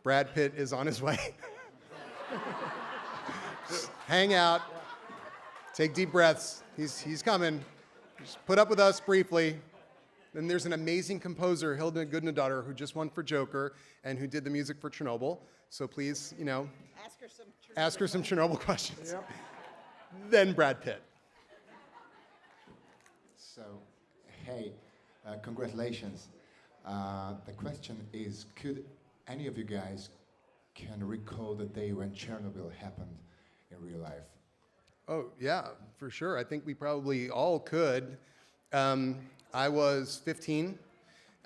Brad Pitt is on his way. Just hang out, take deep breaths. He's coming. Just put up with us briefly. Then there's an amazing composer, Hilda Goodnadottir, who just won for Joker and who did the music for Chernobyl. So please, ask her some Chernobyl questions. Yep. Then Brad Pitt. So, hey, congratulations. The question is, could any of you guys can recall the day when Chernobyl happened in real life? Oh, yeah, for sure. I think we probably all could. I was 15,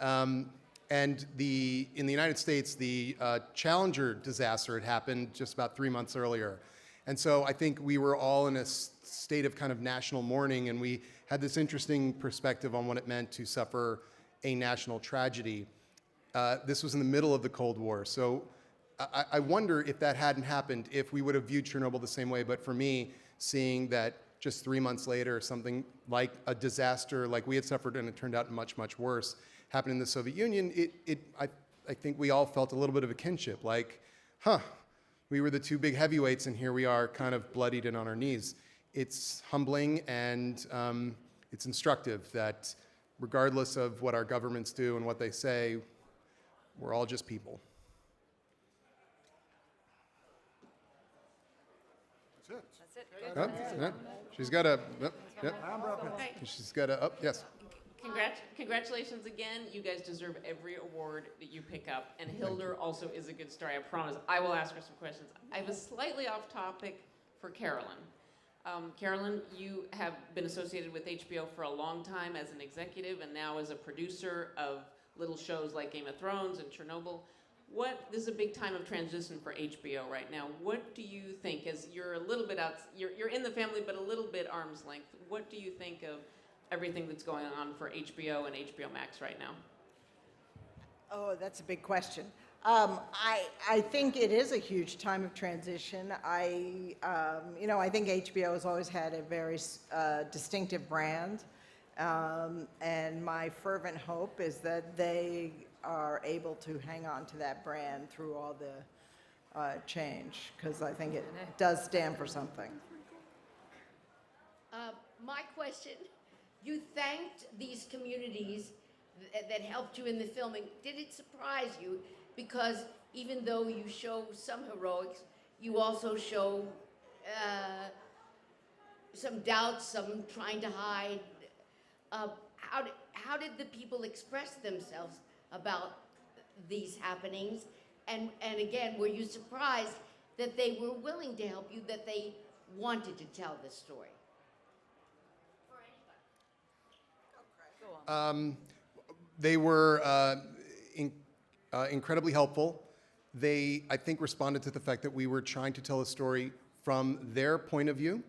and in the United States, the Challenger disaster had happened just about 3 months earlier. And so I think we were all in a state of kind of national mourning, and we had this interesting perspective on what it meant to suffer a national tragedy. This was in the middle of the Cold War, so I wonder if that hadn't happened, if we would have viewed Chernobyl the same way. But for me, seeing that just 3 months later, something like a disaster like we had suffered, and it turned out much, much worse, happened in the Soviet Union, I think we all felt a little bit of a kinship, like, we were the two big heavyweights, and here we are kind of bloodied and on our knees. It's humbling, and it's instructive that regardless of what our governments do and what they say, we're all just people. That's it. Good. Oh, she's got a, she's got a, yes. Congratulations again. You guys deserve every award that you pick up. And Hilda also is a good story, I promise. I will ask her some questions. I have a slightly off topic for Carolyn. Carolyn, you have been associated with HBO for a long time as an executive and now as a producer of little shows like Game of Thrones and Chernobyl. This is a big time of transition for HBO right now. What do you think, as you're a little bit out, you're in the family, but a little bit arm's length, what do you think of everything that's going on for HBO and HBO Max right now? Oh, that's a big question. I think it is a huge time of transition. I think HBO has always had a very distinctive brand, and my fervent hope is that they are able to hang on to that brand through all the change, because I think it does stand for something. My question, you thanked these communities that helped you in the filming. Did it surprise you? Because even though you show some heroics, you also show some doubts, some trying to hide. How did the people express themselves about these happenings? And again, were you surprised that they were willing to help you, that they wanted to tell this story? They were incredibly helpful. They, I think, responded to the fact that we were trying to tell a story from their point of view,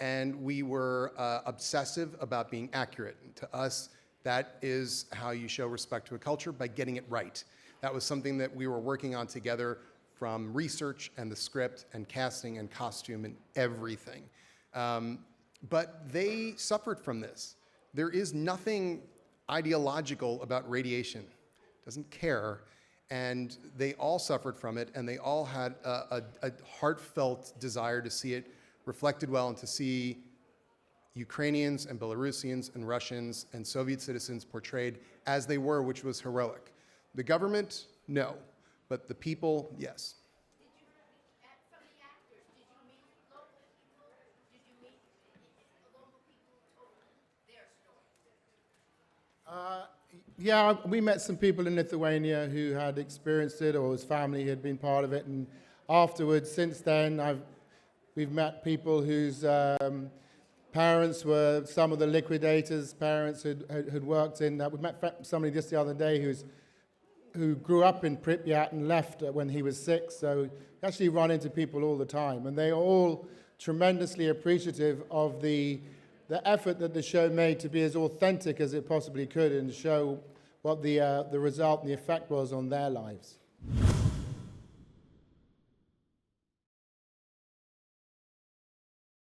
and we were obsessive about being accurate. To us, that is how you show respect to a culture, by getting it right. That was something that we were working on together, from research and the script and casting and costume and everything. But they suffered from this. There is nothing ideological about radiation. It doesn't care. And they all suffered from it, and they all had a heartfelt desire to see it reflected well, and to see Ukrainians and Belarusians and Russians and Soviet citizens portrayed as they were, which was heroic. The government, no, but the people, yes. Did you, from the actors, did you meet local people? Did you meet local people who told their story? Yeah, we met some people in Lithuania who had experienced it, or his family had been part of it, and afterwards, since then, we've met people whose parents were some of the liquidators' parents had worked in that. We met somebody just the other day who grew up in Pripyat and left when he was 6, so you actually run into people all the time, and they are all tremendously appreciative of the effort that the show made to be as authentic as it possibly could and show what the result and the effect was on their lives.